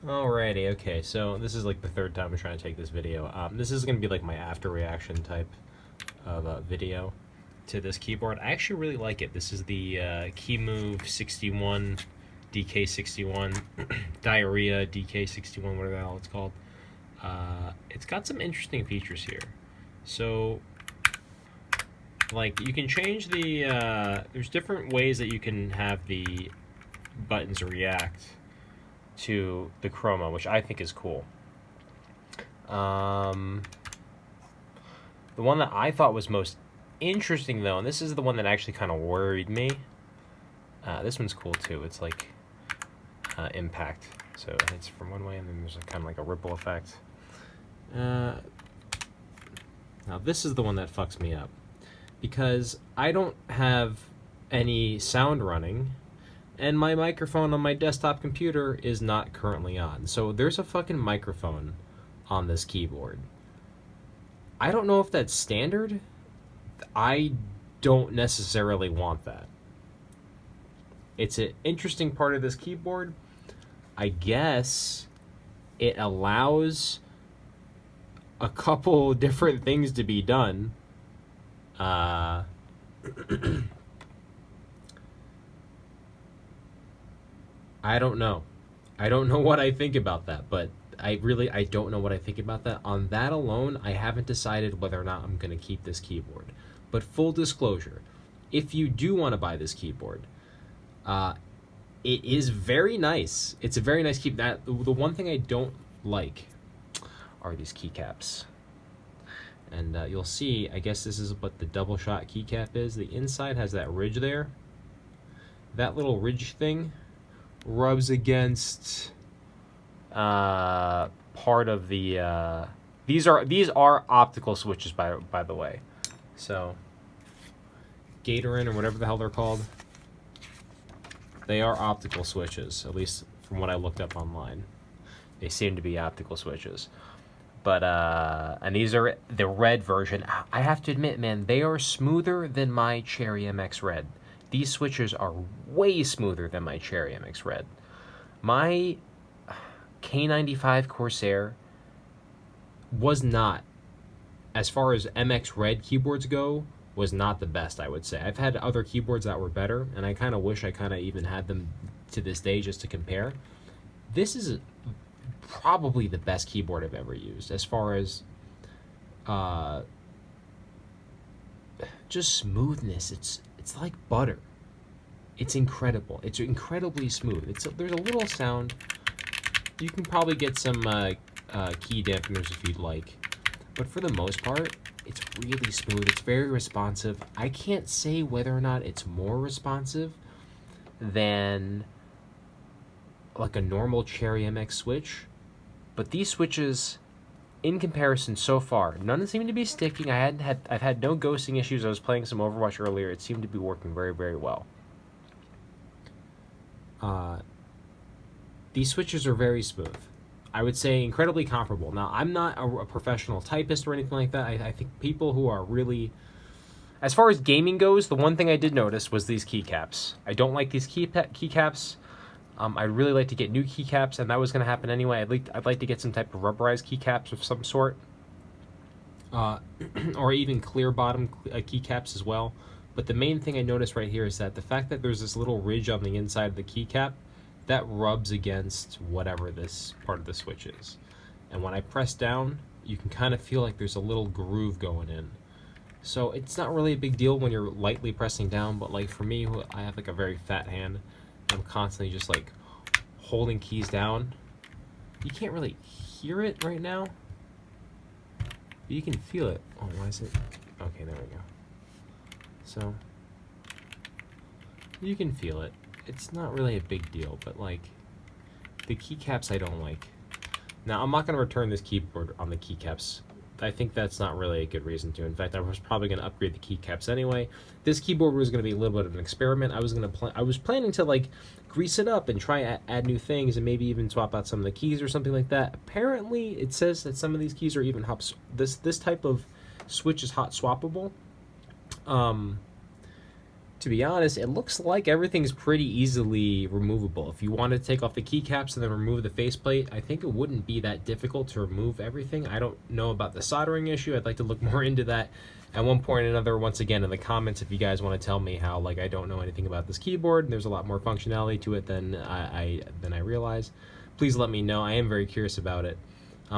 Alrighty, okay, so this is like the third time I'm trying to take this video. This is going to be like my after reaction type of video to this keyboard. I actually really like it. This is the Kemove 61, DK61, Dierya DK61, whatever the hell it's called. It's got some interesting features here. So, like, you can change the, there's different ways that you can have the buttons react to the chroma, which I think is cool. The one that I thought was most interesting, though, and this is the one that actually kind of worried me. This one's cool too. It's like impact, so it's from one way, and then there's kind of like a ripple effect. Now this is the one that fucks me up because I don't have any sound running. And my microphone on my desktop computer is not currently on. So there's a fucking microphone on this keyboard. I don't know if that's standard. I don't necessarily want that. It's an interesting part of this keyboard. I guess it allows a couple different things to be done. I don't know. I don't know what I think about that, but I don't know what I think about that. On that alone, I haven't decided whether or not I'm going to keep this keyboard. But full disclosure, if you do want to buy this keyboard, it is very nice. It's a very nice keyboard. The one thing I don't like are these keycaps. And you'll see, I guess this is what the double shot keycap is. The inside has that ridge there. That little ridge thing rubs against part of the these are optical switches by the way. So Gatorin or whatever the hell they're called, they are optical switches, at least from what I looked up online. They seem to be optical switches. But and these are the red version. I have to admit, man, they are smoother than my Cherry MX Red. These switches are way smoother than my Cherry MX Red. My K95 Corsair was not, as far as MX Red keyboards go, was not the best, I would say. I've had other keyboards that were better, and I kind of wish I kind of even had them to this day just to compare. This is probably the best keyboard I've ever used, as far as just smoothness. It's like butter. It's incredible. It's incredibly smooth. There's a little sound. You can probably get some key dampeners if you'd like, but for the most part, it's really smooth. It's very responsive. I can't say whether or not it's more responsive than like a normal Cherry MX switch, but these switches, in comparison so far, none seem to be sticking. I've had no ghosting issues. I was playing some Overwatch earlier. It seemed to be working very, very well. These switches are very smooth. I would say incredibly comparable. Now, I'm not a professional typist or anything like that. I think people who are really... As far as gaming goes, the one thing I did notice was these keycaps. I don't like these keycaps. I'd really like to get new keycaps, and that was going to happen anyway. I'd like to get some type of rubberized keycaps of some sort. Or even clear bottom keycaps as well. But the main thing I noticed right here is that the fact that there's this little ridge on the inside of the keycap, that rubs against whatever this part of the switch is. And when I press down, you can kind of feel like there's a little groove going in. So it's not really a big deal when you're lightly pressing down, but like for me, I have like a very fat hand. I'm constantly just like holding keys down. You can't really hear it right now, but you can feel it. Oh, why is it? Okay, there we go. So you can feel it. It's not really a big deal, but like the keycaps I don't like. Now, I'm not going to return this keyboard on the keycaps. I think that's not really a good reason to. In fact, I was probably going to upgrade the keycaps anyway. This keyboard was going to be a little bit of an experiment. I was planning to like grease it up and try add new things and maybe even swap out some of the keys or something like that. Apparently, it says that some of these keys are even this type of switch is hot swappable. To be honest, it looks like everything's pretty easily removable. If you want to take off the keycaps and then remove the faceplate, I think it wouldn't be that difficult to remove everything. I don't know about the soldering issue. I'd like to look more into that at one point or another. Once again, in the comments, if you guys want to tell me how like I don't know anything about this keyboard and there's a lot more functionality to it than I realize, please let me know. I am very curious about it.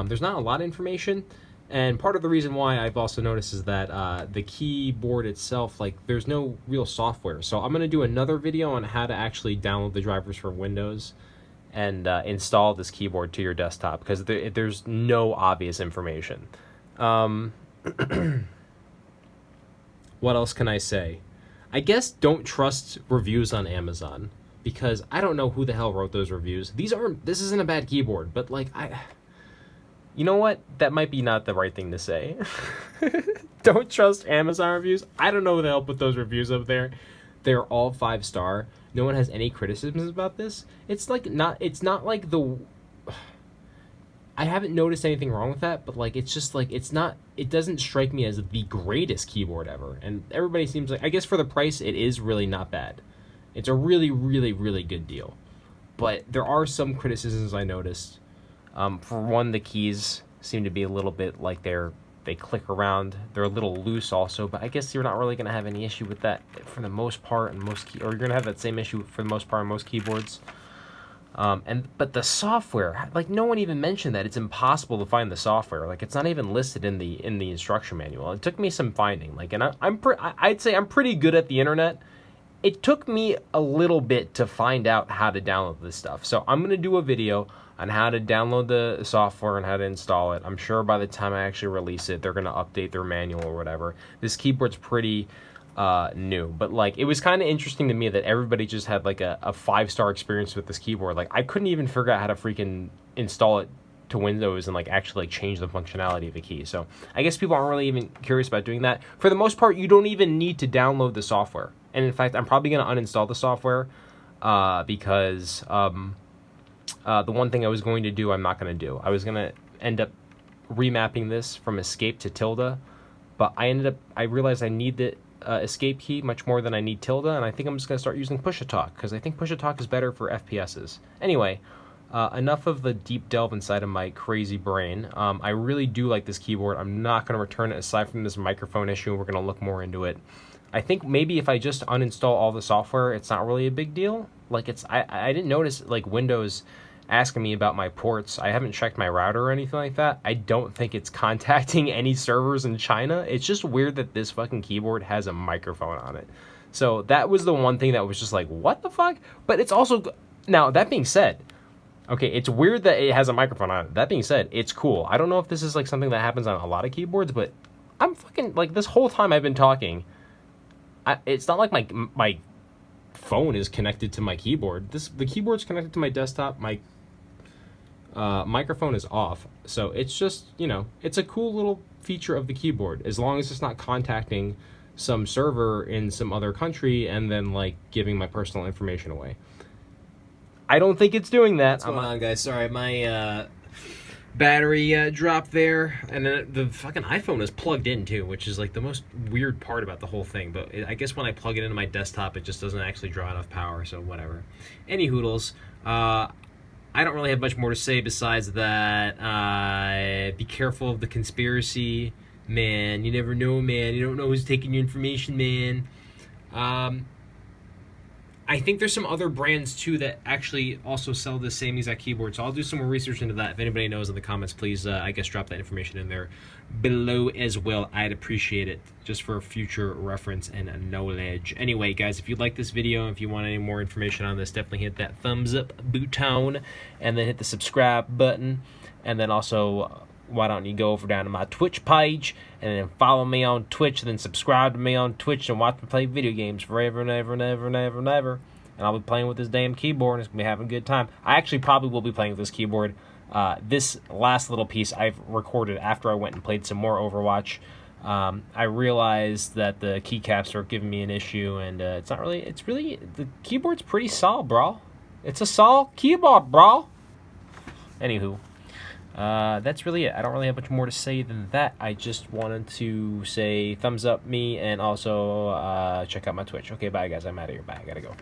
There's not a lot of information. And part of the reason why I've also noticed is that the keyboard itself, like, there's no real software. So I'm going to do another video on how to actually download the drivers for Windows and install this keyboard to your desktop, because there's no obvious information. What else can I say? I guess don't trust reviews on Amazon, because I don't know who the hell wrote those reviews. This isn't a bad keyboard, but like you know what? That might be not the right thing to say. Don't trust Amazon reviews. I don't know who the hell put those reviews up there. They're all 5-star. No one has any criticisms about this. It's not like I haven't noticed anything wrong with that, but like it's just like it doesn't strike me as the greatest keyboard ever. And everybody seems like, I guess for the price it is really not bad. It's a really, really, really good deal. But there are some criticisms I noticed. For one, the keys seem to be a little bit like they click around. They're a little loose also, but I guess you're not really going to have any issue with that for the most part, and or you're going to have that same issue for the most part on most keyboards. But the software, like, no one even mentioned that it's impossible to find the software. Like, it's not even listed in the instruction manual. It took me some finding. Like, and I'd say I'm pretty good at the internet. It took me a little bit to find out how to download this stuff. So I'm going to do a video on how to download the software and how to install it. I'm sure by the time I actually release it, they're going to update their manual or whatever. This keyboard's pretty new, but like, it was kind of interesting to me that everybody just had like a 5-star experience with this keyboard. Like, I couldn't even figure out how to freaking install it to Windows and like actually like change the functionality of the key. So I guess people aren't really even curious about doing that. For the most part, you don't even need to download the software. And in fact, I'm probably going to uninstall the software because the one thing I was going to do, I'm not going to do. I was going to end up remapping this from escape to tilde, but I realized I need the escape key much more than I need tilde, and I think I'm just going to start using push-to-talk, because I think push-to-talk is better for FPSs. Anyway, enough of the deep delve inside of my crazy brain. I really do like this keyboard. I'm not going to return it aside from this microphone issue. We're going to look more into it. I think maybe if I just uninstall all the software, it's not really a big deal. Like, I didn't notice like Windows asking me about my ports. I haven't checked my router or anything like that. I don't think it's contacting any servers in China. It's just weird that this fucking keyboard has a microphone on it. So that was the one thing that was just like, what the fuck? But it's also, now that being said, okay, it's weird that it has a microphone on it. That being said, it's cool. I don't know if this is like something that happens on a lot of keyboards, but I'm fucking, like, this whole time I've been talking, it's not like my phone is connected to my keyboard. The keyboard's connected to my desktop. My microphone is off, so it's just, you know, it's a cool little feature of the keyboard, as long as it's not contacting some server in some other country and then like giving my personal information away. I don't think it's doing that. What's going on, guys? Sorry, my battery dropped there, and then the fucking iPhone is plugged in too, which is like the most weird part about the whole thing. But I guess when I plug it into my desktop, it just doesn't actually draw enough power, so whatever. Any hoodles. I don't really have much more to say besides that. Be careful of the conspiracy, man. You never know, man. You don't know who's taking your information, man. I think there's some other brands too that actually also sell the same exact keyboard, so I'll do some more research into that. If anybody knows in the comments, please, I guess, drop that information in there below as well. I'd appreciate it, just for future reference and knowledge. Anyway, guys, if you like this video, if you want any more information on this, definitely hit that thumbs up button, and then hit the subscribe button, and then also, why don't you go over down to my Twitch page and then follow me on Twitch, and then subscribe to me on Twitch and watch me play video games forever and ever and ever and ever and ever. And I'll be playing with this damn keyboard, and it's going to be having a good time. I actually probably will be playing with this keyboard. This last little piece I've recorded after I went and played some more Overwatch. I realized that the keycaps are giving me an issue, and it's really, the keyboard's pretty solid, bro. It's a solid keyboard, bro. Anywho. That's really it. I don't really have much more to say than that. I just wanted to say thumbs up me and also check out my Twitch. Okay, bye guys. I'm out of here. Bye. I gotta go.